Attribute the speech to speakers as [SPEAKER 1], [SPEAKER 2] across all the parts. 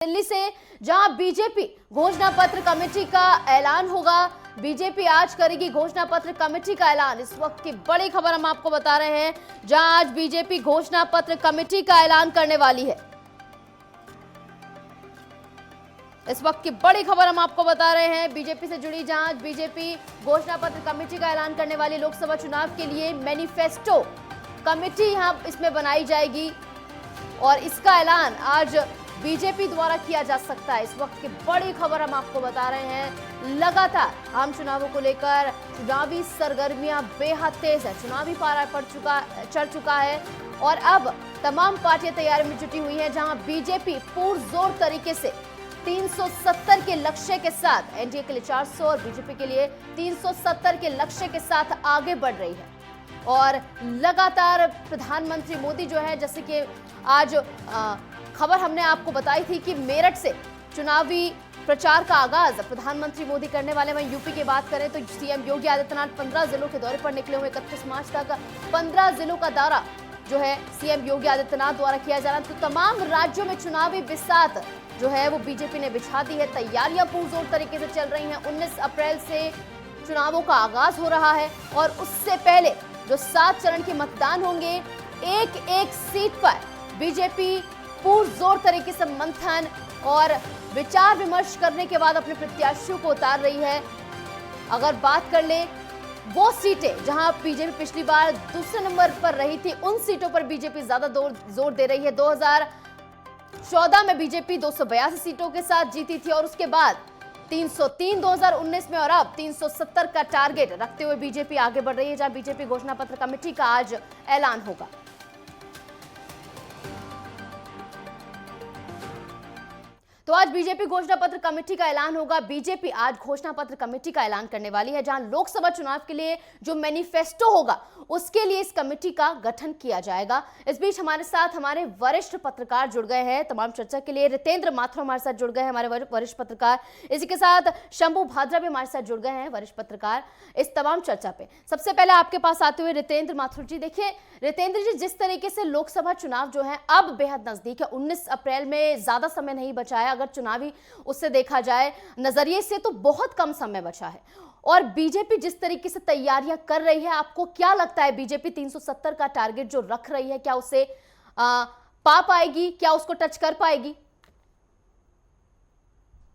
[SPEAKER 1] दिल्ली से जहां बीजेपी घोषणा पत्र कमेटी का ऐलान होगा। बीजेपी आज करेगी घोषणा पत्र कमेटी का ऐलान। इस वक्त की बड़ी खबर हम आपको बता रहे हैं, जहां आज बीजेपी घोषणा पत्र कमेटी का ऐलान करने वाली है। इस वक्त की बड़ी खबर हम आपको बता रहे हैं बीजेपी से जुड़ी, जहां आज बीजेपी घोषणा पत्र कमेटी का ऐलान करने वाली। लोकसभा चुनाव के लिए मैनिफेस्टो कमेटी यहां इसमें बनाई जाएगी और इसका ऐलान आज बीजेपी द्वारा किया जा सकता है। इस वक्त की बड़ी खबर हम आपको बता रहे हैं। लगातार आम चुनावों को लेकर चुनावी सरगर्मियां बेहद तेज है। चुनावी पारा चढ़ चुका है और अब तमाम पार्टियां तैयारी में जुटी हुई हैं, जहां बीजेपी पुरजोर तरीके से 370 के लक्ष्य के साथ, एनडीए के लिए 400 और बीजेपी के लिए 370 के लक्ष्य के साथ आगे बढ़ रही है। और लगातार प्रधानमंत्री मोदी जो है, जैसे कि आज खबर हमने आपको बताई थी कि मेरठ से चुनावी प्रचार का आगाज प्रधानमंत्री मोदी करने वाले। वहीं यूपी की बात करें तो सीएम योगी आदित्यनाथ 15 जिलों के दौरे पर निकले हुए। 31 मार्च तक 15 जिलों का दौरा जो है सीएम योगी आदित्यनाथ द्वारा किया जा रहा है। तो तमाम राज्यों में चुनावी बिसात जो है वो बीजेपी ने बिछा दी है। तैयारियां पुरजोर तरीके से चल रही हैं। 19 अप्रैल से चुनावों का आगाज हो रहा है और उससे पहले जो 7 चरण के मतदान होंगे, एक सीट पर बीजेपी पुरजोर तरीके से मंथन और विचार विमर्श करने के बाद अपने प्रत्याशियों को उतार रही है। अगर बात कर ले वो सीटें जहां बीजेपी पिछली बार दूसरे नंबर पर रही थी, उन सीटों पर बीजेपी ज्यादा जोर दे रही है। 2014 में बीजेपी 282 सीटों के साथ जीती थी और उसके बाद 303 2019 में और अब 370 का टारगेट रखते हुए बीजेपी आगे बढ़ रही है, जहां बीजेपी घोषणा पत्र कमेटी का आज ऐलान होगा। तो आज बीजेपी घोषणा पत्र कमेटी का ऐलान होगा। बीजेपी आज घोषणा पत्र कमेटी का ऐलान करने वाली है, जहां लोकसभा चुनाव के लिए जो मैनिफेस्टो होगा उसके लिए इस कमेटी का गठन किया जाएगा। इस बीच हमारे साथ हमारे वरिष्ठ पत्रकार जुड़ गए हैं तमाम चर्चा के लिए। रितेंद्र माथुर हमारे साथ जुड़ गए हैं, हमारे वरिष्ठ पत्रकार। इसी के साथ शंभू भाद्रा भी हमारे साथ जुड़ गए हैं, वरिष्ठ पत्रकार, इस तमाम चर्चा पे। सबसे पहले आपके पास आते हुए रितेंद्र माथुर जी, देखिए रितेंद्र जी, जिस तरीके से लोकसभा चुनाव जो है अब बेहद नजदीक है, 19 अप्रैल में ज्यादा समय नहीं बचा है। अगर चुनावी उससे देखा जाए नजरिए से तो बहुत कम समय बचा है और बीजेपी जिस तरीके से तैयारियां कर रही है, आपको क्या लगता है बीजेपी 370 का टारगेट जो रख रही है, क्या उसे पा पाएगी, क्या उसको टच कर पाएगी?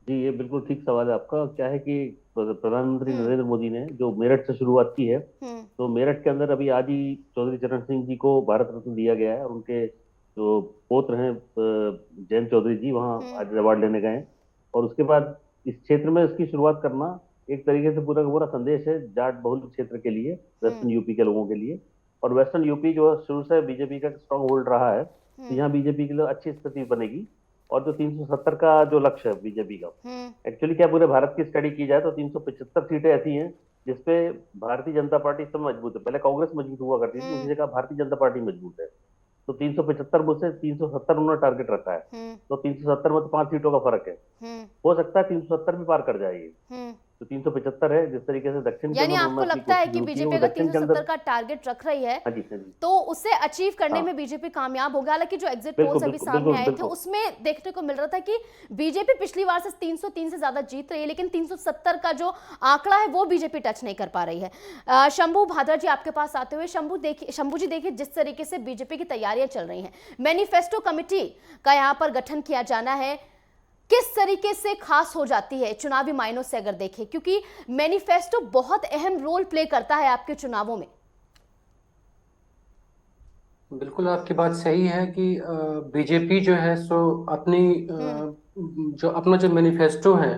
[SPEAKER 2] जी, ये बिल्कुल ठीक सवाल है आपका। क्या है कि प्रधानमंत्री नरेंद्र मोदी ने जो मेरठ से शुरुआत की है, तो मेरठ के अंदर अभी आज ही चौधरी चरण सिंह जी को भारत रत्न दिया गया है और उनके जो पौत्र हैं जयंत चौधरी जी, वहाँ आज अवार्ड लेने गए हैं। और उसके बाद इस क्षेत्र में इसकी शुरुआत करना एक तरीके से पूरा का पूरा संदेश है जाट बहुल क्षेत्र के लिए, वेस्टर्न यूपी के लोगों के लिए। और वेस्टर्न यूपी जो शुरू से बीजेपी का स्ट्रॉन्ग होल्ड रहा है, तो यहाँ बीजेपी के लिए अच्छी स्थिति बनेगी। और जो 370 का जो लक्ष्य है बीजेपी का, एक्चुअली क्या पूरे भारत की स्टडी की जाए तो 375 सीटें ऐसी हैं जिसपे भारतीय जनता पार्टी इस समय मजबूत है। पहले कांग्रेस मजबूत हुआ करती थी, उसी जगह भारतीय जनता पार्टी मजबूत है। तो 375 में से 370 उन्होंने टारगेट रखा है। तो 370 में तो 5 सीटों का फर्क है। हो सकता है 370 भी पार कर जाएगी। तो 375 है। जिस तरीके से दक्षिण,
[SPEAKER 1] यानी आपको लगता है कि बीजेपी अगर 370 का टारगेट रख रही है तो उसे अचीव करने में बीजेपी कामयाब होगा। हालांकि जो एग्जिट पोल्स अभी सामने आए थे उसमें देखने को मिल रहा था कि बीजेपी पिछली बार से 303 से ज्यादा जीत रही है, लेकिन 370 का जो आंकड़ा है वो बीजेपी टच नहीं कर पा रही है। शंभू भाद्रा जी आपके पास आते हुए, शंभू जी देखिए जिस तरीके से बीजेपी की तैयारियां चल रही हैं, मैनिफेस्टो कमेटी का यहाँ पर गठन किया जाना है, किस तरीके से खास हो जाती है चुनावी मायनों से अगर देखें, क्योंकि मैनिफेस्टो बहुत अहम रोल प्ले करता है आपके चुनावों में?
[SPEAKER 3] बिल्कुल आपकी बात सही है कि बीजेपी जो है सो अपनी जो अपना जो मैनिफेस्टो है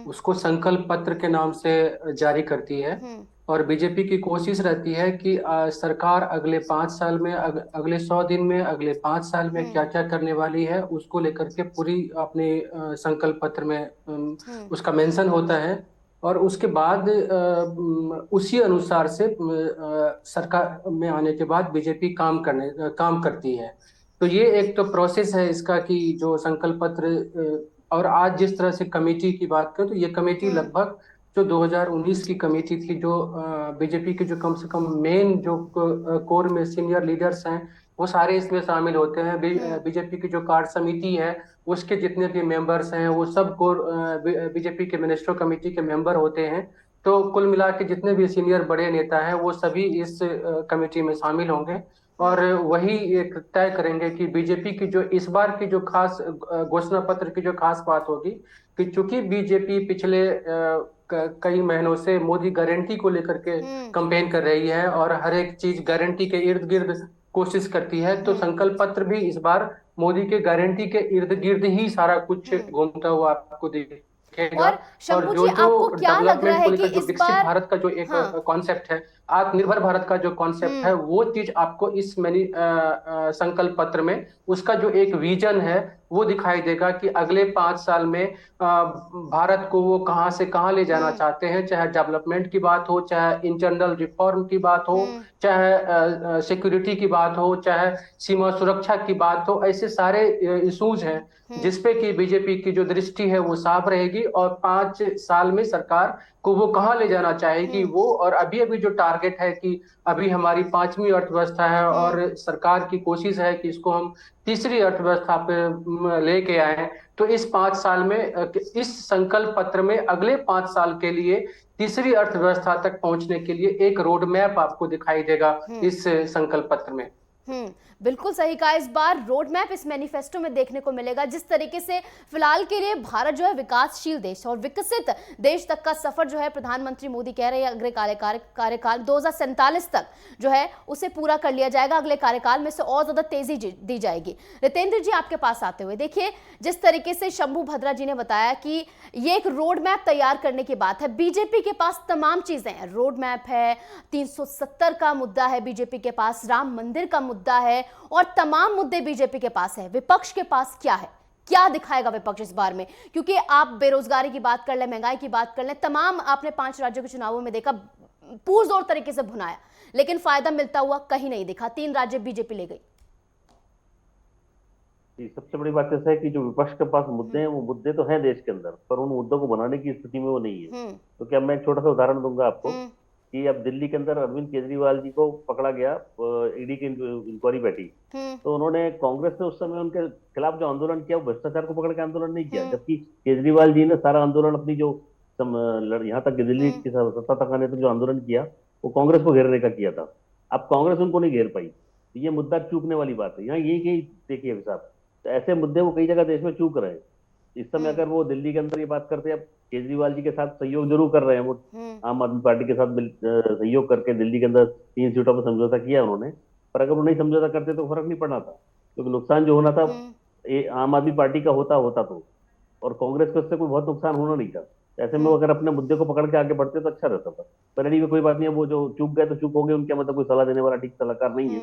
[SPEAKER 3] उसको संकल्प पत्र के नाम से जारी करती है। और बीजेपी की कोशिश रहती है कि सरकार अगले 5 साल में, अगले 100 दिन में, अगले 5 साल में क्या क्या करने वाली है उसको लेकर के पूरी अपने संकल्प पत्र में उसका मेंशन होता है। और उसके बाद उसी अनुसार से सरकार में आने के बाद बीजेपी काम करती है। तो ये एक तो प्रोसेस है इसका कि जो संकल्प पत्र और आज जिस तरह से कमेटी की बात करें तो ये कमेटी लगभग जो 2019 की कमेटी थी, जो बीजेपी के जो कम से कम मेन जो कोर में सीनियर लीडर्स हैं वो सारे इसमें शामिल होते हैं। बीजेपी की जो कार्य समिति है उसके जितने भी मेंबर्स हैं वो सब को बीजेपी के मिनिस्टर कमेटी के मेंबर होते हैं। तो कुल मिला के जितने भी सीनियर बड़े नेता हैं वो सभी इस कमेटी में शामिल होंगे और वही एक तय करेंगे कि बीजेपी की जो इस बार की जो खास घोषणा पत्र की जो खास बात होगी कि चूंकि बीजेपी पिछले कई महीनों से मोदी गारंटी को लेकर के कंपेन कर रही है और हर एक चीज गारंटी के इर्द गिर्द कोशिश करती है, तो संकल्प पत्र भी इस बार मोदी के गारंटी के इर्द गिर्द ही सारा कुछ घूमता हुआ आपको दिखेगा।
[SPEAKER 1] और
[SPEAKER 3] और
[SPEAKER 1] शंभू
[SPEAKER 3] जो
[SPEAKER 1] जी,
[SPEAKER 3] जो
[SPEAKER 1] आपको क्या लग रहा
[SPEAKER 3] डेवलपमेंट
[SPEAKER 1] है
[SPEAKER 3] को
[SPEAKER 1] कि
[SPEAKER 3] लेकर जो
[SPEAKER 1] इस
[SPEAKER 3] विकसित
[SPEAKER 1] बार,
[SPEAKER 3] भारत का जो एक
[SPEAKER 1] हाँ,
[SPEAKER 3] कॉन्सेप्ट है, आत्मनिर्भर भारत का जो कॉन्सेप्ट है, वो चीज आपको इस मैनी संकल्प पत्र में उसका जो एक विजन है वो दिखाई देगा कि अगले 5 साल में भारत को वो कहाँ से कहाँ ले जाना चाहते हैं, चाहे डेवलपमेंट की बात हो, चाहे इंटरनल रिफॉर्म की बात हो, चाहे सिक्योरिटी की बात हो, चाहे सीमा सुरक्षा की बात हो। ऐसे सारे इश्यूज हैं जिसपे कि बीजेपी की जो दृष्टि है वो साफ रहेगी और 5 साल में सरकार को वो कहाँ ले जाना चाहेगी वो। और अभी अभी जो टारगेट है कि अभी हमारी 5वीं अर्थव्यवस्था है और सरकार की कोशिश है कि इसको हम तीसरी अर्थव्यवस्था पे लेके आए। तो इस 5 साल में इस संकल्प पत्र में अगले 5 साल के लिए तीसरी अर्थव्यवस्था तक पहुंचने के लिए एक रोड मैप आपको दिखाई देगा इस संकल्प पत्र में।
[SPEAKER 1] बिल्कुल सही कहा। इस बार रोड मैप इस मैनिफेस्टो में देखने को मिलेगा। जिस तरीके से फिलहाल के लिए भारत जो है विकासशील देश और विकसित देश तक का सफर जो है प्रधानमंत्री मोदी कह रहे हैं अगले कार्यकाल 2047 तक जो है उसे पूरा कर लिया जाएगा। अगले कार्यकाल में से और ज्यादा तेजी दी जाएगी। रितेंद्र जी, आपके पास आते हुए देखिए, जिस तरीके से शंभू भद्रा जी ने बताया कि ये एक रोड मैप तैयार करने की बात है। बीजेपी के पास तमाम चीजें हैं, रोड मैप है, 370 का मुद्दा है बीजेपी के पास, राम मंदिर का मुद्दा है और तमाम मुद्दे बीजेपी के पास है। विपक्ष के पास क्या है, क्या दिखाएगा विपक्ष इस बार में? क्योंकि आप बेरोजगारी की बात कर लें, महंगाई की बात कर लें, तमाम आपने 5 राज्यों के चुनावों में देखा, पुरजोर तरीके से भुनाया, लेकिन फायदा मिलता हुआ कहीं नहीं दिखा। 3 राज्य बीजेपी ले गई।
[SPEAKER 2] सबसे बड़ी बात ऐसा है कि जो विपक्ष के पास मुद्दे हैं वो मुद्दे तो हैं देश के अंदर, पर उन मुद्दों को बनाने की स्थिति में वो नहीं है। तो क्या मैं एक छोटा सा उदाहरण दूंगा आपको कि अब दिल्ली के अंदर अरविंद केजरीवाल जी को पकड़ा गया, ईडी की इंक्वायरी बैठी, तो उन्होंने कांग्रेस ने उस समय उनके खिलाफ जो आंदोलन किया वो भ्रष्टाचार को पकड़ के आंदोलन नहीं किया, जबकि केजरीवाल जी ने सारा आंदोलन अपनी जो यहाँ तक दिल्ली की सत्ता तक आने तक जो आंदोलन किया वो कांग्रेस को घेरने का किया था। अब कांग्रेस उनको नहीं घेर पाई, ये मुद्दा चूकने वाली बात है। यहाँ यही कहीं देखिए साहब, तो ऐसे मुद्दे वो कई जगह देश में चूक रहे हैं। इस समय अगर वो दिल्ली के अंदर ये बात करते हैं, अब केजरीवाल जी के साथ सहयोग जरूर कर रहे हैं वो, आम आदमी पार्टी के साथ सहयोग करके दिल्ली के अंदर 3 सीटों पर समझौता किया उन्होंने, पर अगर वो नहीं समझौता करते तो फर्क नहीं पड़ना था, क्योंकि नुकसान जो होना था आम आदमी पार्टी का होता तो, और कांग्रेस को इससे कोई बहुत नुकसान होना नहीं था। ऐसे में अगर अपने मुद्दे को पकड़ के आगे बढ़ते तो अच्छा रहता था, पर एनी कोई बात नहीं है, वो जो चूक गए तो चूक हो गए, उनके मतलब कोई सलाह देने वाला ठीक सलाहकार नहीं है।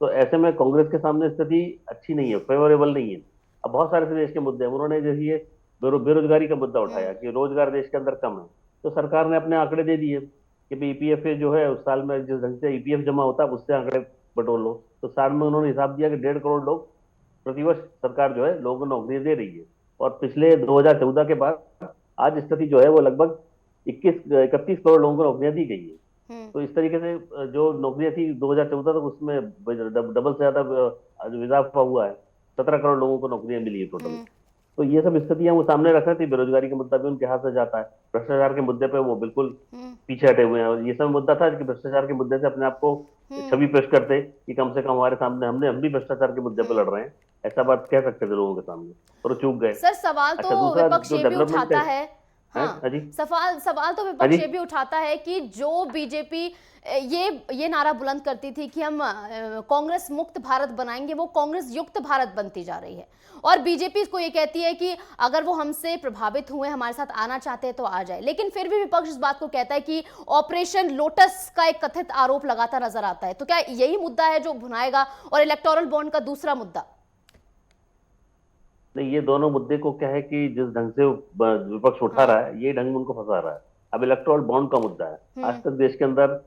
[SPEAKER 2] तो ऐसे में कांग्रेस के सामने स्थिति अच्छी नहीं है, फेवरेबल नहीं है। अब बहुत सारे देश के मुद्दे हैं, उन्होंने जैसे ये बेरोजगारी का मुद्दा उठाया कि रोजगार देश के अंदर कम है, तो सरकार ने अपने आंकड़े दे दिए कि ईपीएफ जो है उस साल में जिस ढंग से ईपीएफ जमा होता है उससे आंकड़े बटोर लो, तो साल में उन्होंने हिसाब दिया कि 1.5 करोड़ लोग प्रतिवर्ष सरकार जो है लोगों को नौकरी दे रही है। और पिछले 2014 के बाद आज स्थिति जो है वो लगभग 31 करोड़ लोगों को नौकरियां दी गई है। तो इस तरीके से जो नौकरियां थी 2014 तक उसमें डबल से ज्यादा इजाफा हुआ है, 17 करोड़ लोगों को नौकरियां मिली है टोटल। तो ये सब स्थितियां वो सामने रख रहे थे। बेरोजगारी का मुद्दा भी उनके हाथ से जाता है, भ्रष्टाचार के मुद्दे पे वो बिल्कुल पीछे हटे हुए हैं। और ये सब मुद्दा था कि भ्रष्टाचार के मुद्दे से अपने आप को छवि पेश करते कि कम से कम हमारे सामने हम भी भ्रष्टाचार के मुद्दे पे लड़ रहे हैं, ऐसा बात कह सकते थे लोगों के सामने, और चूक गए।
[SPEAKER 1] सर, सवाल तो विपक्ष ये भी उठाता है, सवाल तो विपक्ष ये भी उठाता है कि जो बीजेपी ये नारा बुलंद करती थी कि हम कांग्रेस मुक्त भारत बनाएंगे, वो कांग्रेस युक्त भारत बनती जा रही है। और बीजेपी इसको ये कहती है कि अगर वो हमसे प्रभावित हुए, हमारे साथ आना चाहते हैं तो आ जाए। लेकिन फिर भी विपक्ष इस बात को कहता है कि ऑपरेशन लोटस का एक कथित आरोप लगाता नजर आता है। तो क्या यही मुद्दा है जो भुनाएगा? और इलेक्टोरल बॉन्ड का दूसरा मुद्दा?
[SPEAKER 2] नहीं, ये दोनों मुद्दे को क्या है कि जिस ढंग से विपक्ष उठा रहा है ये ढंग में उनको फंसा रहा है। अब इलेक्टोरल बॉन्ड का मुद्दा है, आज तक देश के अंदर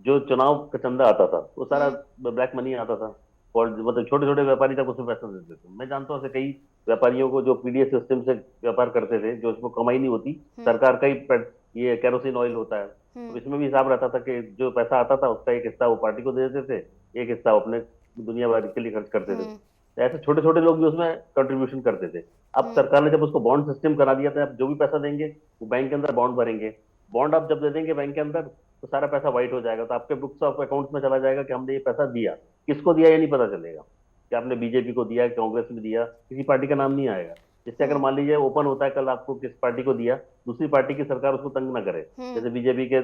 [SPEAKER 2] जो चुनाव का चंदा आता था वो सारा ब्लैक मनी आता था, और मतलब छोटे छोटे व्यापारी तक उसमें पैसा देते थे। मैं जानता हूँ ऐसे कई व्यापारियों को जो पीडीएस सिस्टम से व्यापार करते थे, जो उसमें कमाई नहीं होती, सरकार का ही ये केरोसिन ऑयल होता है, तो इसमें भी हिसाब रहता था कि जो पैसा आता था उसका एक हिस्सा वो पार्टी को दे देते थे, एक हिस्सा वो अपने दुनियावादी के लिए खर्च करते थे। तो ऐसे छोटे छोटे लोग भी उसमें कंट्रीब्यूशन करते थे। अब सरकार ने जब उसको बॉन्ड सिस्टम करा दिया था, अब जो भी पैसा देंगे वो बैंक के अंदर बॉन्ड भरेंगे। बॉन्ड आप जब दे देंगे बैंक के अंदर तो सारा पैसा वाइट हो जाएगा, तो आपके बुक्स ऑफ अकाउंट्स में चला जाएगा कि हमने ये पैसा दिया। किसको दिया ये नहीं पता चलेगा कि आपने बीजेपी को दिया, कांग्रेस में दिया, किसी पार्टी का नाम नहीं आएगा। इससे अगर मान लीजिए ओपन होता है कल आपको किस पार्टी को दिया, दूसरी पार्टी की सरकार उसको तंग ना करे। जैसे बीजेपी के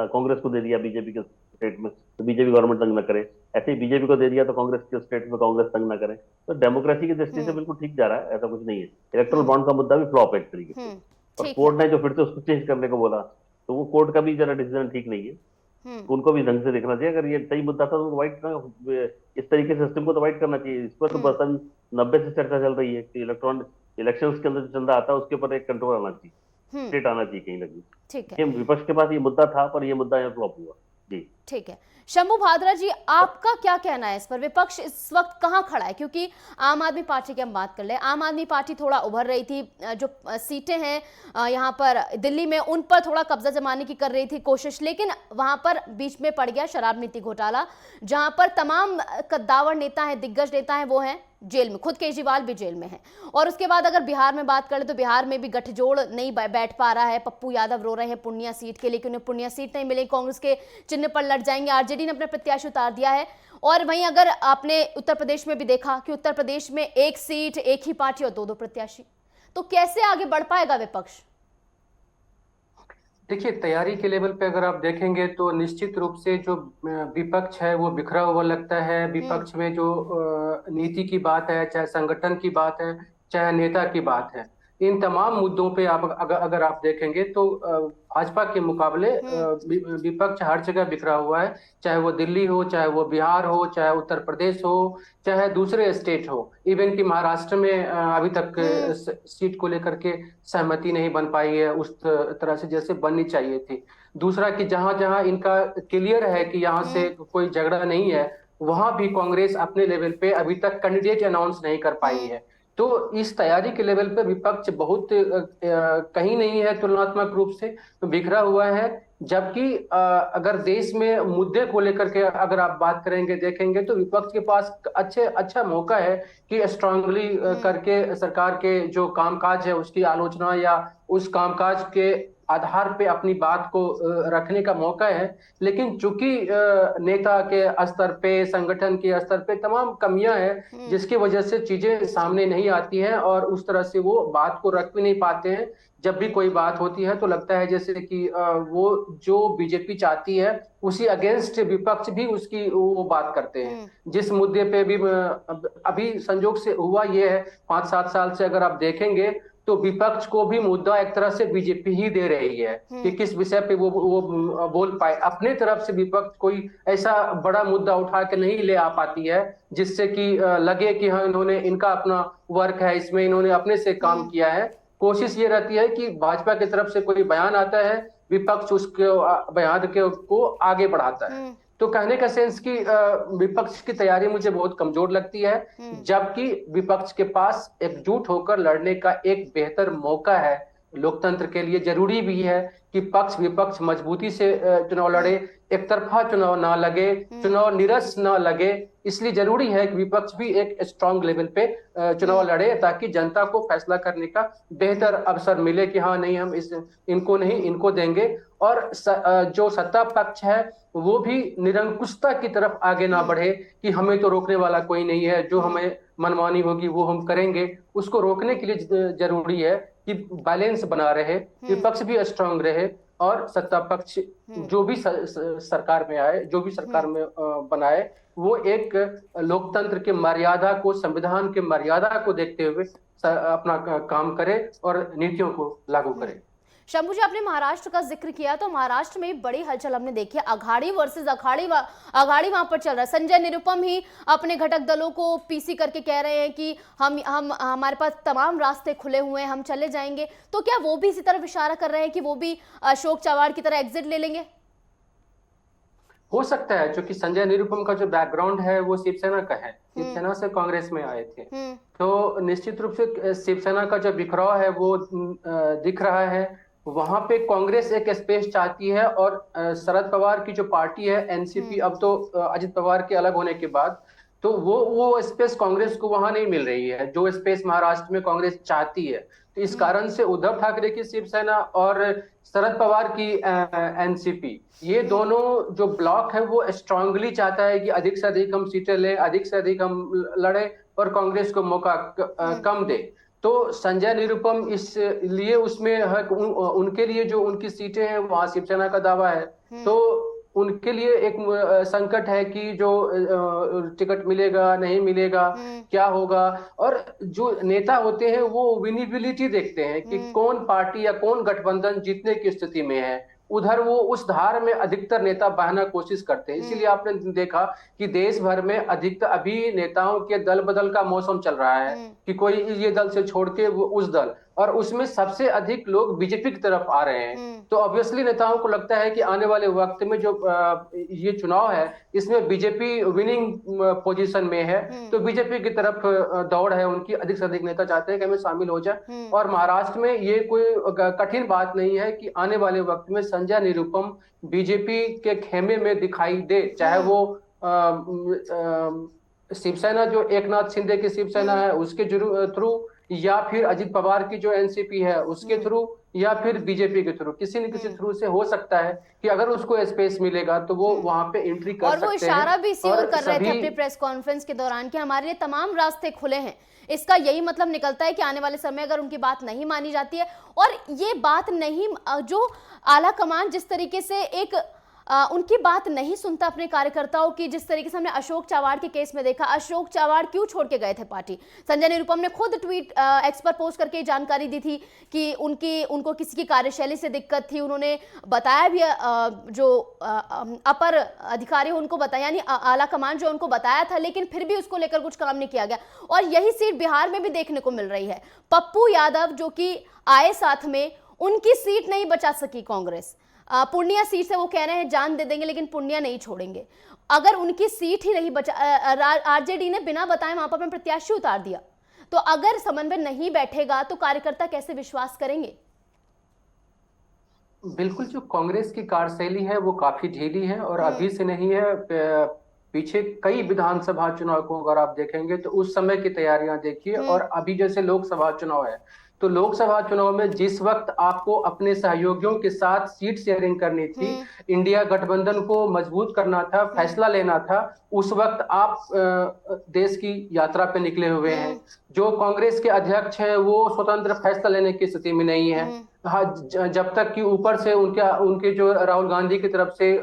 [SPEAKER 2] कांग्रेस को दे दिया बीजेपी के स्टेट में, तो बीजेपी गवर्नमेंट तंग ना करे। ऐसे ही बीजेपी को दे दिया तो कांग्रेस के स्टेट में कांग्रेस तंग ना करे। तो डेमोक्रेसी की दृष्टि से बिल्कुल ठीक जा रहा है, ऐसा कुछ नहीं है। इलेक्ट्रल बॉन्ड का मुद्दा भी फ्लॉप है एक तरीके से, और कोर्ट ने जो फिर से उसको चेंज करने को बोला, तो वो कोर्ट का भी जरा डिसीजन ठीक नहीं है। उनको भी ढंग से देखना चाहिए। अगर ये सही मुद्दा था तो वाइट इस तरीके से सिस्टम को तो वाइट करना चाहिए। इस पर तो बसन 90 से चर्चा चल रही है कि इलेक्ट्रॉनिक इलेक्शंस के अंदर जो चंदा आता है उसके ऊपर एक कंट्रोल आना चाहिए, स्टेट आना चाहिए कहीं ना कहीं।
[SPEAKER 1] ठीक
[SPEAKER 2] है, विपक्ष के पास ये मुद्दा था पर ये मुद्दा यहाँ फ्लॉप हुआ जी।
[SPEAKER 1] ठीक है, शंभू भादरा जी, आपका क्या कहना है इस पर? विपक्ष इस वक्त कहां खड़ा है? क्योंकि आम आदमी पार्टी की हम बात कर ले, आम आदमी पार्टी थोड़ा उभर रही थी, जो सीटें हैं यहाँ पर दिल्ली में उन पर थोड़ा कब्जा जमाने की कर रही थी कोशिश, लेकिन वहां पर बीच में पड़ गया शराब नीति घोटाला, जहां पर तमाम कद्दावर नेता हैं, दिग्गज नेता हैं, वो हैं जेल में, खुद केजरीवाल भी जेल में है। और उसके बाद अगर बिहार में बात करें तो बिहार में भी गठजोड़ नहीं बैठ पा रहा है। पप्पू यादव रो रहे हैं पूर्णिया सीट के लिए कि उन्हें पूर्णिया सीट नहीं मिली, कांग्रेस के चिन्ह पर लड़ जाएंगे। आरजेडी ने अपना प्रत्याशी उतार दिया है। और वहीं अगर आपने उत्तर प्रदेश में भी देखा कि उत्तर प्रदेश में एक सीट, एक ही पार्टी और दो प्रत्याशी, तो कैसे आगे बढ़ पाएगा विपक्ष?
[SPEAKER 3] देखिए, तैयारी के लेवल पे अगर आप देखेंगे तो निश्चित रूप से जो विपक्ष है वो बिखरा हुआ लगता है। विपक्ष में जो नीति की बात है, चाहे संगठन की बात है, चाहे नेता की बात है, इन तमाम मुद्दों पे आप अगर आप देखेंगे तो भाजपा के मुकाबले विपक्ष हर जगह बिखरा हुआ है। चाहे वो दिल्ली हो, चाहे वो बिहार हो, चाहे उत्तर प्रदेश हो, चाहे दूसरे स्टेट हो। इवन कि महाराष्ट्र में अभी तक सीट को लेकर के सहमति नहीं बन पाई है उस तरह से जैसे बननी चाहिए थी। दूसरा कि जहां जहां इनका क्लियर है कि यहाँ से कोई झगड़ा नहीं है, वहां भी कांग्रेस अपने लेवल पे अभी तक कैंडिडेट अनाउंस नहीं कर पाई है। तो इस तैयारी के लेवल पे विपक्ष बहुत कहीं नहीं है, तुलनात्मक रूप से बिखरा हुआ है। जबकि अगर देश में मुद्दे को लेकर के अगर आप बात करेंगे, देखेंगे, तो विपक्ष के पास अच्छा मौका है कि स्ट्रांगली करके सरकार के जो कामकाज है उसकी आलोचना या उस कामकाज के आधार पे अपनी बात को रखने का मौका है। लेकिन चूंकि नेता के स्तर पे, संगठन के स्तर पे तमाम कमियां हैं जिसकी वजह से चीजें सामने नहीं आती हैं और उस तरह से वो बात को रख भी नहीं पाते हैं। जब भी कोई बात होती है तो लगता है जैसे कि वो जो बीजेपी चाहती है उसी अगेंस्ट विपक्ष भी उसकी वो बात करते हैं। जिस मुद्दे पे भी अभी संजोग से हुआ ये है, 5-7 साल से अगर आप देखेंगे तो विपक्ष को भी मुद्दा एक तरह से बीजेपी ही दे रही है कि किस विषय पे वो बोल पाए। अपने तरफ से विपक्ष कोई ऐसा बड़ा मुद्दा उठा के नहीं ले आ पाती है जिससे कि लगे कि हाँ इन्होंने, इनका अपना वर्क है, इसमें इन्होंने अपने से काम किया है। कोशिश ये रहती है कि भाजपा की तरफ से कोई बयान आता है, विपक्ष उसके बयान को आगे बढ़ाता है। तो कहने का सेंस कि विपक्ष की तैयारी मुझे बहुत कमजोर लगती है, जबकि विपक्ष के पास एकजुट होकर लड़ने का एक बेहतर मौका है। लोकतंत्र के लिए जरूरी भी है कि पक्ष विपक्ष मजबूती से चुनाव लड़े, एक तरफा चुनाव ना लगे, चुनाव निरस ना लगे। इसलिए जरूरी है कि विपक्ष भी एक स्ट्रांग लेवल पे चुनाव लड़े ताकि जनता को फैसला करने का बेहतर अवसर मिले कि हाँ नहीं, हम इनको नहीं, इनको देंगे। और जो सत्ता पक्ष है वो भी निरंकुशता की तरफ आगे ना बढ़े कि हमें तो रोकने वाला कोई नहीं है, जो हमें मनमानी होगी वो हम करेंगे। उसको रोकने के लिए जरूरी है कि बैलेंस बना रहे, विपक्ष भी स्ट्रांग रहे और सत्ता पक्ष जो भी सरकार में आए, जो भी सरकार में बनाए, वो एक लोकतंत्र के मर्यादा को, संविधान के मर्यादा को देखते हुए अपना काम करे और नीतियों को लागू करे।
[SPEAKER 1] शंभू जी, आपने महाराष्ट्र का जिक्र किया, तो महाराष्ट्र में बड़ी हलचल हमने देखी है। अघाड़ी वर्सेस अघाड़ी वहां पर चल रहा है। संजय निरुपम ही अपने घटक दलों को पीसी करके कह रहे हैं कि हम हमारे पास तमाम रास्ते खुले हुए हैं, हम चले जाएंगे। तो क्या वो भी इसी तरफ इशारा कर रहे हैं कि वो भी अशोक चव्हाण की तरह एग्जिट ले लेंगे?
[SPEAKER 3] हो सकता है, क्योंकि संजय निरुपम का जो बैकग्राउंड है वो शिवसेना का है, शिवसेना से कांग्रेस में आए थे। तो निश्चित रूप से शिवसेना का जो बिखराव है वो दिख रहा है। वहां पे कांग्रेस एक स्पेस चाहती है और शरद पवार की जो पार्टी है एनसीपी, अब तो अजित पवार के अलग होने के बाद तो वो स्पेस कांग्रेस को वहां नहीं मिल रही है जो स्पेस महाराष्ट्र में कांग्रेस चाहती है। तो इस कारण से उद्धव ठाकरे की शिवसेना और शरद पवार की एनसीपी, ये दोनों जो ब्लॉक है वो स्ट्रांगली चाहता है कि अधिक से अधिक हम सीटें लें, अधिक से अधिक हम लड़े और कांग्रेस को मौका कम दे। तो संजय निरुपम इसलिए उसमें है, उनके लिए जो उनकी सीटें हैं वहां शिवसेना का दावा है, तो उनके लिए एक संकट है कि जो टिकट मिलेगा नहीं मिलेगा, क्या होगा। और जो नेता होते हैं वो विनिबिलिटी देखते हैं कि कौन पार्टी या कौन गठबंधन जीतने की स्थिति में है, उधर वो उस धार में अधिकतर नेता बहना कोशिश करते हैं। इसीलिए आपने देखा कि देश भर में अधिकतर अभी नेताओं के दल बदल का मौसम चल रहा है कि कोई ये दल से छोड़ के वो उस दल, और उसमें सबसे अधिक लोग बीजेपी की तरफ आ रहे हैं। तो ऑब्वियसली नेताओं को लगता है कि आने वाले वक्त में जो ये चुनाव है इसमें बीजेपी विनिंग पोजीशन में है, तो बीजेपी की तरफ दौड़ है उनकी। अधिक से अधिक नेता चाहते हैं कि हमें शामिल हो जाए। और महाराष्ट्र में ये कोई कठिन बात नहीं है कि आने वाले वक्त में संजय निरुपम बीजेपी के खेमे में दिखाई दे, चाहे वो शिवसेना जो एकनाथ शिंदे की शिवसेना है उसके थ्रू, या फिर अजित पवार की जो एनसीपी है उसके थ्रू, या फिर बीजेपी के थ्रू, किसी न किसी थ्रू से हो सकता है कि अगर उसको स्पेस मिलेगा तो वो वहां पे एंट्री कर सकते हैं।
[SPEAKER 1] और वो इशारा भी इसी ओर कर रहे थे अपनी प्रेस कॉन्फ्रेंस के दौरान कि हमारे लिए तमाम रास्ते खुले हैं। इसका यही मतलब निकलता है कि आने वाले समय अगर उनकी बात नहीं मानी जाती है, और ये बात नहीं, जो आला कमान जिस तरीके से उनकी बात नहीं सुनता अपने कार्यकर्ताओं की, जिस तरीके से हमने अशोक चव्हाण के केस में देखा, अशोक चव्हाण क्यों छोड़ के गए थे पार्टी। संजय निरुपम ने खुद ट्वीट एक्स पर पोस्ट करके जानकारी दी थी कि उनको किसी की कार्यशैली से दिक्कत थी। उन्होंने बताया भी, जो अपर अधिकारी उनको बताया, यानी आला कमान जो उनको बताया था, लेकिन फिर भी उसको लेकर कुछ काम नहीं किया गया। और यही सीट बिहार में भी देखने को मिल रही है। पप्पू यादव जो कि आए साथ में, उनकी सीट नहीं बचा सकी कांग्रेस। पूर्णिया सीट से वो कह रहे हैं जान दे देंगे लेकिन पूर्णिया नहीं छोड़ेंगे। अगर उनकी सीट ही नहीं बचा, आरजेडी ने बिना बताए वहां पर अपना प्रत्याशी उतार दिया, तो अगर समन्वय नहीं बैठेगा तो कार्यकर्ता कैसे विश्वास करेंगे?
[SPEAKER 3] बिल्कुल, जो कांग्रेस की कार्यशैली है वो काफी ढीली है और अभी से नहीं है, पीछे कई विधानसभा चुनाव को अगर आप देखेंगे तो उस समय की तैयारियां देखिए, और अभी जैसे लोकसभा चुनाव है, तो लोकसभा चुनाव में जिस वक्त आपको अपने सहयोगियों के साथ सीट शेयरिंग करनी थी, इंडिया गठबंधन को मजबूत करना था, फैसला लेना था, उस वक्त आप देश की यात्रा पे निकले हुए हैं। जो कांग्रेस के अध्यक्ष है वो स्वतंत्र फैसला लेने की स्थिति में नहीं है। हाँ, जब तक कि ऊपर से उनके जो राहुल गांधी की तरफ से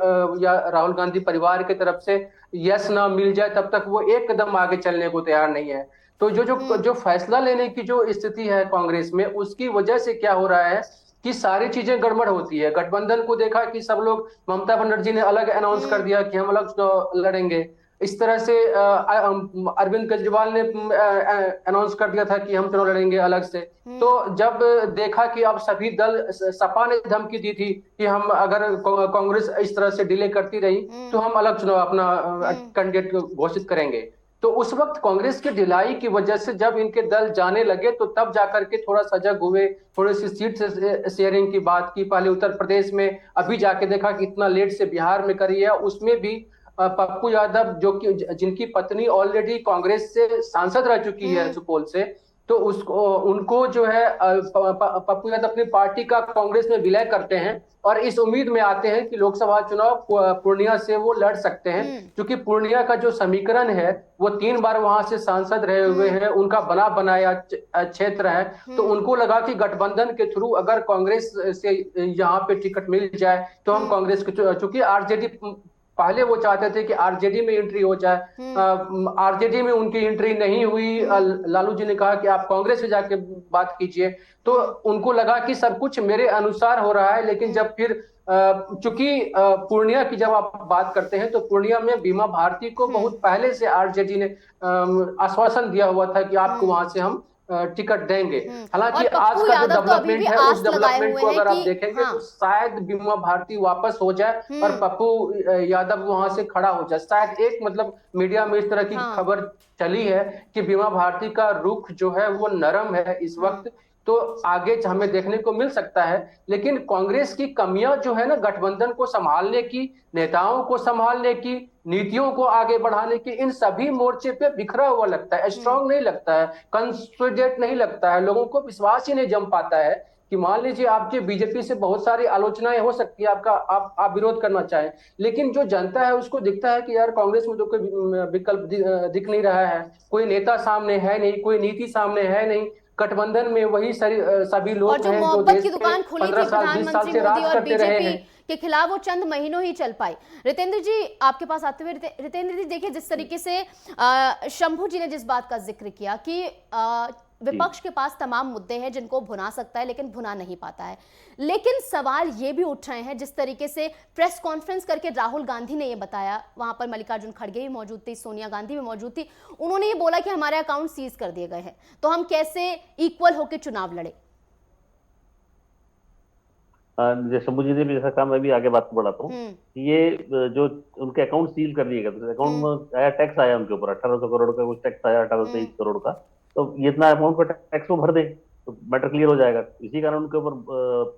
[SPEAKER 3] या राहुल गांधी परिवार की तरफ से यस ना मिल जाए, तब तक वो एक कदम आगे चलने को तैयार नहीं है। तो जो फैसला लेने की जो स्थिति है कांग्रेस में, उसकी वजह से क्या हो रहा है कि सारी चीजें गड़बड़ होती है। गठबंधन को देखा कि सब लोग, ममता बनर्जी ने अलग अनाउंस कर दिया कि हम अलग चुनाव लड़ेंगे। इस तरह से अरविंद केजरीवाल ने अनाउंस कर दिया था कि हम चुनाव लड़ेंगे अलग से। तो जब देखा कि अब सभी दल, सपा ने धमकी दी थी कि हम अगर कांग्रेस इस तरह से डिले करती रही तो हम अलग चुनाव अपना कैंडिडेट घोषित करेंगे। तो उस वक्त कांग्रेस की ढिलाई की वजह से जब इनके दल जाने लगे तो तब जाकर के थोड़ा सजग हुए, थोड़ी सी सीट से शेयरिंग की बात की। पहले उत्तर प्रदेश में, अभी जाके देखा कि इतना लेट से बिहार में करी है, उसमें भी पप्पू यादव जो कि जिनकी पत्नी ऑलरेडी कांग्रेस से सांसद रह चुकी है सुपौल से, तो उनको जो है पप्पू यादव अपनी पार्टी का कांग्रेस में विलय करते हैं और इस उम्मीद में आते हैं कि लोकसभा चुनाव पूर्णिया से वो लड़ सकते हैं, क्योंकि पूर्णिया का जो समीकरण है वो 3 बार वहां से सांसद रहे हुए हैं, उनका बना बनाया क्षेत्र है। तो उनको लगा कि गठबंधन के थ्रू अगर कांग्रेस से यहाँ पे टिकट मिल जाए तो हम कांग्रेस के, चूंकि आरजेडी पहले वो चाहते थे कि आरजेडी में एंट्री हो जाए, आरजेडी में उनकी एंट्री नहीं हुई। लालू जी ने कहा कि आप कांग्रेस से जाके बात कीजिए, तो उनको लगा कि सब कुछ मेरे अनुसार हो रहा है। लेकिन जब फिर चूंकि पूर्णिया की जब आप बात करते हैं तो पूर्णिया में बीमा भारती को बहुत पहले से आरजेडी ने आश्वासन दिया हुआ था कि आपको वहां से हम टिकट देंगे। हालांकि आज का जो डेवलपमेंट है उस डेवलपमेंट को अगर आप देखेंगे तो शायद बीमा भारती वापस हो जाए और पप्पू यादव वहां से खड़ा हो जाए। शायद एक मतलब मीडिया में इस तरह की खबर चली है कि बीमा भारती का रुख जो है वो नरम है इस वक्त। तो आगे हमें देखने को मिल सकता है। लेकिन कांग्रेस की कमियां जो है ना, गठबंधन को संभालने की, नेताओं को संभालने की, नीतियों को आगे बढ़ाने की, इन सभी मोर्चे पे बिखरा हुआ लगता है, स्ट्रांग नहीं लगता है, कंसोलिडेट नहीं लगता है, लोगों को विश्वास ही नहीं जम पाता है कि मान लीजिए आपके बीजेपी से बहुत सारी आलोचनाएं हो सकती है, आपका आप विरोध करना चाहें, लेकिन जो जनता है उसको दिखता है कि यार कांग्रेस में तो कोई विकल्प दिख नहीं रहा है, कोई नेता सामने है नहीं, कोई नीति सामने है नहीं, गठबंधन में वही सभी
[SPEAKER 1] और
[SPEAKER 3] लोग
[SPEAKER 1] जो
[SPEAKER 3] हैं जो
[SPEAKER 1] मोहब्बत
[SPEAKER 3] देश
[SPEAKER 1] की
[SPEAKER 3] में
[SPEAKER 1] दुकान खुली थी
[SPEAKER 3] 15 साल 20 साल
[SPEAKER 1] प्रधानमंत्री
[SPEAKER 3] से
[SPEAKER 1] मोदी
[SPEAKER 3] राज
[SPEAKER 1] और
[SPEAKER 3] करते रहे
[SPEAKER 1] बीजेपी
[SPEAKER 3] हैं।
[SPEAKER 1] के खिलाफ, वो चंद महीनों ही चल पाई। रितेंद्र जी आपके पास आते हुए, रितेंद्र जी देखिए, जिस तरीके से शंभू जी ने जिस बात का जिक्र किया कि विपक्ष के पास तमाम मुद्दे हैं जिनको भुना सकता है लेकिन भुना नहीं पाता है, लेकिन सवाल ये भी उठ रहे हैं, जिस तरीके से प्रेस कॉन्फ्रेंस करके राहुल गांधी ने ये बताया, वहां पर मल्लिकार्जुन खड़गे भी मौजूद थी, सोनिया गांधी भी मौजूद थी, उन्होंने ये बोला कि हमारे अकाउंट सीज कर दिए गए हैं, तो हम कैसे इक्वल होकर चुनाव लड़े।
[SPEAKER 2] जैसे शंभू जी ने भी जैसा काम, मैं भी आगे बात को बढ़ाता हूँ कि ये जो उनके अकाउंट सील कर दिए गए, तो अकाउंट में आया, टैक्स आया उनके ऊपर 1800 करोड़ का कुछ टैक्स आया, 1823 करोड़ का, तो ये इतना अमाउंट का टैक्स वो भर दे तो मैटर क्लियर हो जाएगा। इसी कारण उनके ऊपर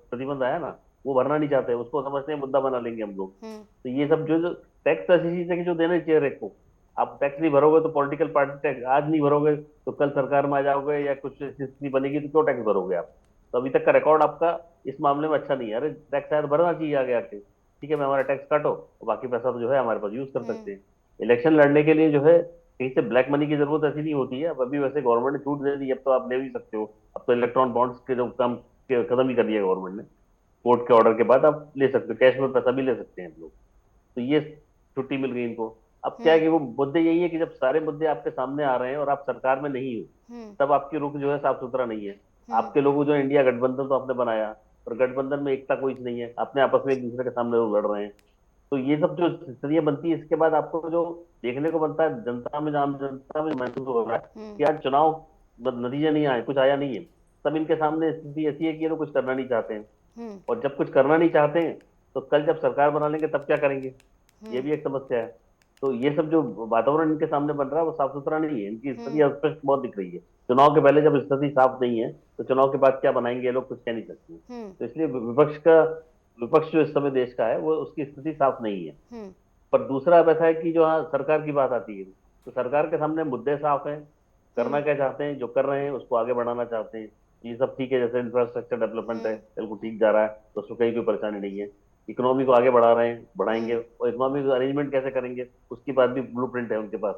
[SPEAKER 2] प्रतिबंध आया ना, वो भरना नहीं चाहते, उसको समझते हैं मुद्दा बना लेंगे हम लोग। तो ये सब जो टैक्स ऐसी चीज है कि जो देना चाहिए रेट को, आप टैक्स नहीं भरोगे तो पॉलिटिकल पार्टी टैक्स आज नहीं भरोगे तो कल सरकार में आ जाओगे या कुछ स्थिति बनेगी तो क्यों टैक्स भरोगे आप। तो अभी तक का रिकॉर्ड आपका इस मामले में अच्छा नहीं है। अरे टैक्स शायद भरना चाहिए आगे आके, ठीक है, मैं हमारा टैक्स काटो और बाकी पैसा तो जो है हमारे पास यूज कर सकते हैं। इलेक्शन लड़ने के लिए जो है कहीं से ब्लैक मनी की जरूरत ऐसी नहीं होती है। अब अभी वैसे गवर्नमेंट ने छूट दे दी, अब तो आप ले भी सकते हो, अब तो इलेक्ट्रॉन बॉन्ड्स के जो काम खत्म ही कर दिया गवर्नमेंट ने, कोर्ट के ऑर्डर के बाद आप ले सकते हो, कैश में पैसा भी ले सकते हैं हम लोग। तो ये छुट्टी मिल गई इनको। अब क्या है कि वो मुद्दे यही है कि जब सारे मुद्दे आपके सामने आ रहे हैं और आप सरकार में नहीं हो, तब आपकी रुख जो है साफ सुथरा नहीं है। आपके लोगों जो इंडिया गठबंधन तो आपने बनाया, और गठबंधन में एकता कोई नहीं है, अपने आपस में एक दूसरे के सामने लोग लड़ रहे हैं। तो ये सब जो स्थितियां बनती है, इसके बाद आपको जो देखने को बनता है जनता में, आम जनता में महसूस हो रहा है कि आज चुनाव नतीजे नहीं आए, कुछ आया नहीं है, तब इनके सामने स्थिति ऐसी है कि ये लोग कुछ करना नहीं चाहते हैं। और जब कुछ करना नहीं चाहते हैं तो कल जब सरकार बना लेंगे तब क्या करेंगे, ये भी एक समस्या है। तो ये सब जो वातावरण इनके सामने बन रहा है वो साफ सुथरा नहीं है, इनकी स्थिति अस्पष्ट बहुत दिख रही है। चुनाव के पहले जब स्थिति साफ नहीं है तो चुनाव के बाद क्या बनाएंगे ये लोग, कुछ कह नहीं सकते। तो इसलिए विपक्ष जो इस समय देश का है वो, उसकी स्थिति साफ नहीं है। पर दूसरा ऐसा है कि जो हाँ सरकार की बात आती है तो सरकार के सामने मुद्दे साफ हैं, करना क्या चाहते हैं, जो कर रहे हैं उसको आगे बढ़ाना चाहते हैं, ये सब ठीक है। जैसे इंफ्रास्ट्रक्चर डेवलपमेंट है, बिल्कुल ठीक जा रहा है, तो उसमें कहीं कोई परेशानी नहीं है। इकोनॉमी को आगे बढ़ा रहे हैं, बढ़ाएंगे, और इकोनॉमिक अरेंजमेंट कैसे करेंगे उसकी बात भी ब्लूप्रिंट है उनके पास।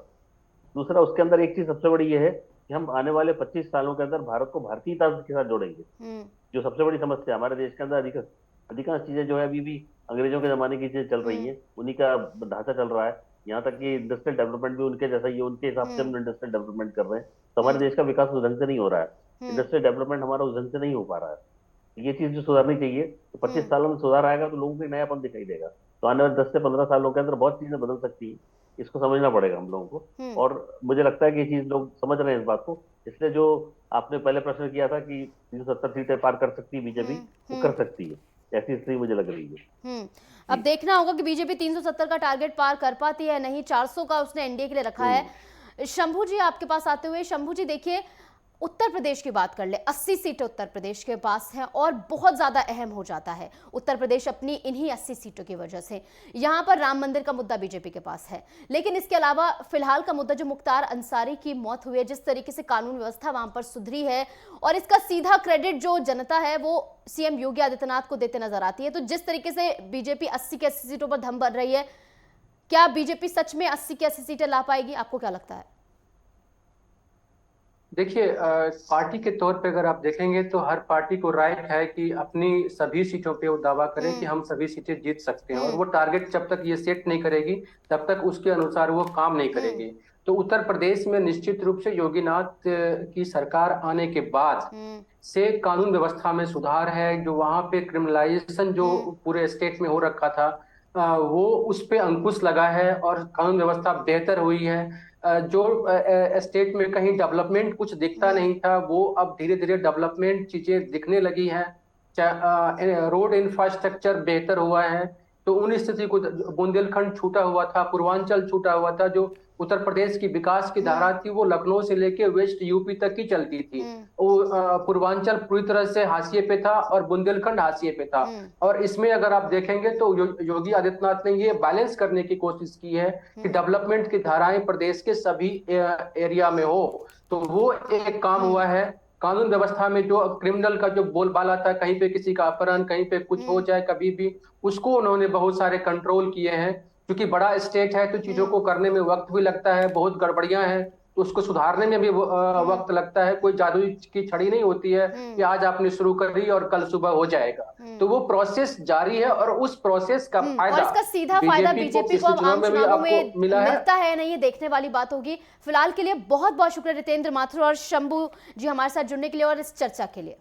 [SPEAKER 2] दूसरा उसके अंदर एक चीज सबसे बड़ी ये है कि हम आने वाले 25 सालों के अंदर भारत को भारतीय तंत्र के साथ जोड़ेंगे। जो सबसे बड़ी समस्या हमारे देश के अंदर अधिकांश चीजें जो है अभी भी अंग्रेजों के जमाने की चीजें चल रही हैं, उन्हीं का ढांचा चल रहा है। यहाँ तक कि इंडस्ट्रियल डेवलपमेंट भी उनके जैसा ही है, उनके हिसाब से हम इंडस्ट्रियल डेवलपमेंट कर रहे हैं, तो हमारे देश का विकास उस ढंग से नहीं हो रहा है, इंडस्ट्रियल डेवलपमेंट हमारा उस ढंग से नहीं हो पा रहा है। ये चीज जो सुधारनी चाहिए, तो 25 सालों में सुधार आएगा तो लोगों को नयापन दिखाई देगा। तो आने वाले 10 से 15 सालों के अंदर बहुत चीजें बदल सकती है, इसको समझना पड़ेगा हम लोगों को। और मुझे लगता है कि ये चीज लोग समझ रहे हैं इस बात को। इसलिए जो आपने पहले प्रश्न किया था कि 370 सीटें पार कर सकती है बीजेपी, वो कर सकती है, ऐसी स्थिति मुझे लग रही है।
[SPEAKER 1] अब देखना होगा कि बीजेपी 370 का टारगेट पार कर पाती है नहीं, 400 का उसने एनडीए के लिए रखा है। शंभू जी आपके पास आते हुए, शंभू जी देखिए, उत्तर प्रदेश की बात कर ले, 80 सीटें उत्तर प्रदेश के पास हैं और बहुत ज्यादा अहम हो जाता है उत्तर प्रदेश अपनी इन्हीं 80 सीटों की वजह से। यहां पर राम मंदिर का मुद्दा बीजेपी के पास है, लेकिन इसके अलावा फिलहाल का मुद्दा जो मुख्तार अंसारी की मौत हुई है, जिस तरीके से कानून व्यवस्था वहां पर सुधरी है, और इसका सीधा क्रेडिट जो जनता है वो सीएम योगी आदित्यनाथ को देते नजर आती है। तो जिस तरीके से बीजेपी 80 की 80 सीटों पर दम भर रही है, क्या बीजेपी सच में 80 की 80 सीटें ला पाएगी, आपको क्या लगता है?
[SPEAKER 3] देखिए, पार्टी के तौर पे अगर आप देखेंगे तो हर पार्टी को राइट है कि अपनी सभी सीटों पे वो दावा करे कि हम सभी सीटें जीत सकते हैं, और वो टारगेट जब तक ये सेट नहीं करेगी तब तक उसके अनुसार वो काम नहीं करेगी। तो उत्तर प्रदेश में निश्चित रूप से योगीनाथ की सरकार आने के बाद से कानून व्यवस्था में सुधार है। जो वहां पे क्रिमिनलाइजेशन जो पूरे स्टेट में हो रखा था, वो उस पे अंकुश लगा है और कानून व्यवस्था बेहतर हुई है। जो स्टेट में कहीं डेवलपमेंट कुछ दिखता नहीं था, वो अब धीरे धीरे डेवलपमेंट चीजें दिखने लगी हैं। रोड इंफ्रास्ट्रक्चर बेहतर हुआ है। तो उन स्थिति को, बुंदेलखंड छूटा हुआ था, पूर्वांचल छूटा हुआ था, जो उत्तर प्रदेश की विकास की धारा थी वो लखनऊ से लेके वेस्ट यूपी तक की चलती थी। वो पूर्वांचल पूरी तरह से हाशिए पे था और बुंदेलखंड हाशिए पे था। और इसमें अगर आप देखेंगे तो योगी आदित्यनाथ ने ये बैलेंस करने की कोशिश की है कि डेवलपमेंट की धाराएं प्रदेश के सभी एरिया में हो। तो वो एक काम हुआ है। कानून व्यवस्था में जो क्रिमिनल का जो बोलबाला था, कहीं पे किसी का अपहरण, कहीं पे कुछ हो जाए कभी भी, उसको उन्होंने बहुत सारे कंट्रोल किए हैं। क्योंकि बड़ा स्टेट है तो चीजों को करने में वक्त भी लगता है, बहुत गड़बड़ियां हैं तो उसको सुधारने में भी वक्त लगता है। कोई जादू की छड़ी नहीं होती है कि आज आपने शुरू करी और कल सुबह हो जाएगा। तो वो प्रोसेस जारी है और उस प्रोसेस का फायदा,
[SPEAKER 1] और इसका सीधा फायदा बीजेपी को अब आम चुनावों में मिलता है नहीं, ये देखने वाली बात होगी। फिलहाल के लिए बहुत बहुत शुक्रिया रितेंद्र माथुर और शंभू जी हमारे साथ जुड़ने के लिए और इस चर्चा के लिए।